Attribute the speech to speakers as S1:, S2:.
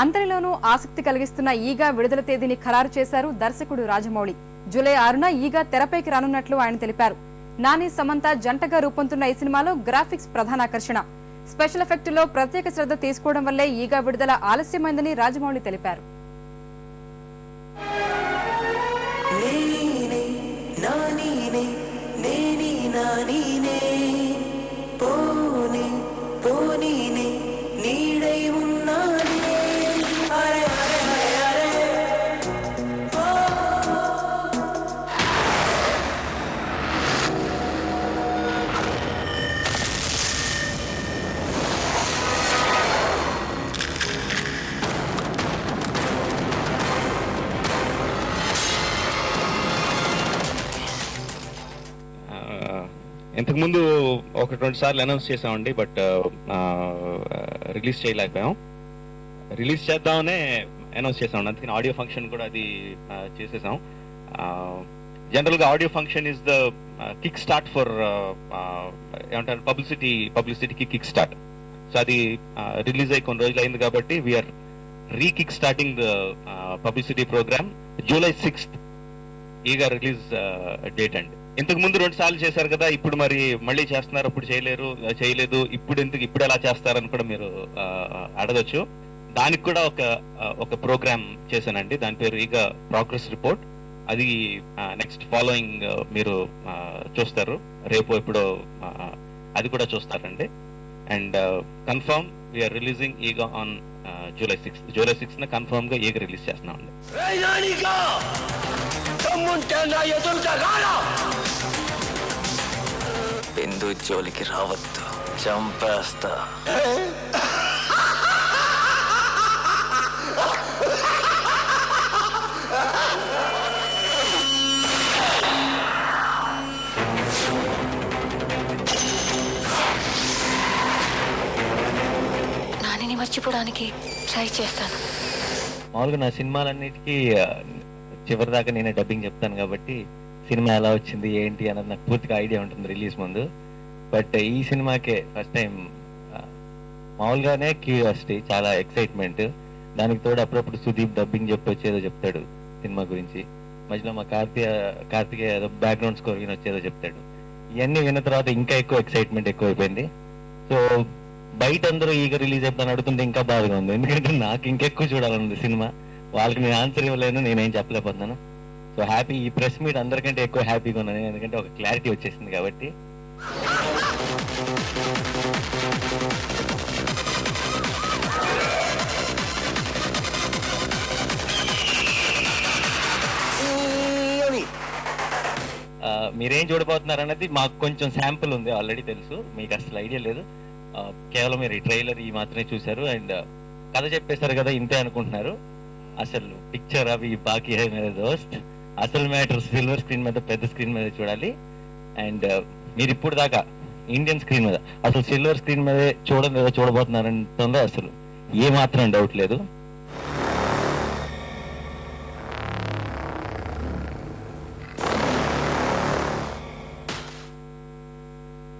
S1: అందరిలోనూ ఆసక్తి కలిగిస్తున్న ఈగ విడుదల తేదీని ఖరారు చేశారు దర్శకుడు రాజమౌళి. జూలై 6న ఈగ తెరపైకి రానున్నట్లు ఆయన తెలిపారు. నాని సమంత జంటగా రూపొందుతున్న ఈ సినిమాలో గ్రాఫిక్స్ ప్రధాన ఆకర్షణ. స్పెషల్ ఎఫెక్టులో ప్రత్యేక శ్రద్ధ తీసుకోవడం వల్లే ఈగ విడుదల ఆలస్యమైందని రాజమౌళి తెలిపారు.
S2: ఇంతకుముందు ఒక 2 సార్లు అనౌన్స్ చేసామండి, బట్ రిలీజ్ చేయలేకపోయాం. రిలీజ్ చేద్దామనే అనౌన్స్ చేసాం, అందుకని ఆడియో ఫంక్షన్ కూడా అది చేసేసాం. జనరల్గా audio function is the kick start for ఏమంటారు పబ్లిసిటీకి కిక్ స్టార్ట్. సో అది రిలీజ్ అయ్యి కొన్ని రోజులు అయింది కాబట్టి we're kick starting the publicity programme July 6th Eega release date అండి. ఇంతకు ముందు 2 సార్లు చేశారు కదా, ఇప్పుడు మరి మళ్ళీ చేస్తున్నారు, అప్పుడు చేయలేదు, ఇప్పుడు ఎలా చేస్తారని కూడా మీరు అడగచ్చు. దానికి కూడా ఒక ప్రోగ్రామ్ చేశానండి, దాని పేరు ఈగ ప్రోగ్రెస్ రిపోర్ట్. అది నెక్స్ట్ ఫాలోయింగ్ మీరు చూస్తారు, రేపు ఎప్పుడో అది కూడా చూస్తారండి. అండ్ కన్ఫర్మ్ వీఆర్ రిలీజింగ్ ఈగ ఆన్ జూలై 6th కన్ఫర్మ్ గా ఈగ రిలీజ్ చేస్తున్నామండి.
S3: బిందు జోలికి రావద్దు, చంపేస్తా.
S4: నానిని మర్చిపోవడానికి ట్రై చేస్తాను.
S5: మామూలుగా నా సినిమాలన్నిటికీ చివరి దాకా నేనే డబ్బింగ్ చెప్తాను కాబట్టి సినిమా ఎలా వచ్చింది ఏంటి అన్నది నాకు పూర్తిగా ఐడియా ఉంటుంది రిలీజ్ ముందు. బట్ ఈ సినిమాకే ఫస్ట్ టైం మామూలుగానే క్యూరియాసిటీ, చాలా ఎక్సైట్మెంట్. దానికి తోడు అప్పుడప్పుడు సుదీప్ డబ్బింగ్ చెప్పి వచ్చేదో చెప్తాడు సినిమా గురించి, మధ్యలో మా కార్తికేయ ఏదో బ్యాక్గ్రౌండ్ స్కోర్ విని వచ్చేదో చెప్తాడు. ఇవన్నీ విన్న తర్వాత ఇంకా ఎక్కువ ఎక్సైట్మెంట్ ఎక్కువైపోయింది. సో బయట అందరూ ఈగ రిలీజ్ అయిపోతాను అడుగుతుంటే ఇంకా బాధగా ఉంది, ఎందుకంటే నాకు ఇంకెక్కువ చూడాలనుంది సినిమా. వాళ్ళకి నేను ఆన్సర్ ఇవ్వలేను, నేనేం చెప్పలేకపోతున్నాను. సో హ్యాపీ, ఈ ప్రెస్ మీట్ అందరికంటే ఎక్కువ హ్యాపీగా ఉన్నాను, ఎందుకంటే ఒక క్లారిటీ వచ్చేసింది కాబట్టి. మీరేం చూడబోతున్నారు అన్నది మాకు కొంచెం శాంపుల్ ఉంది, ఆల్రెడీ తెలుసు, మీకు అసలు ఐడియా లేదు. కేవలం మీరు ఈ ట్రైలర్ ఈ మాత్రమే చూశారు అండ్ కథ చెప్పేశారు కదా ఇంతే అనుకుంటున్నారు. అసలు పిక్చర్ అవి బాకీ మీద దోస్త్, అసలు మ్యాటర్ సిల్వర్ స్క్రీన్ మీద, పెద్ద స్క్రీన్ మీద చూడాలి. అండ్ మీరు ఇప్పుడు దాకా ఇండియన్ స్క్రీన్ మీద, అసలు సిల్వర్ స్క్రీన్ మీద చూడబోతున్నారంటుందో అసలు ఏ మాత్రం డౌట్ లేదు.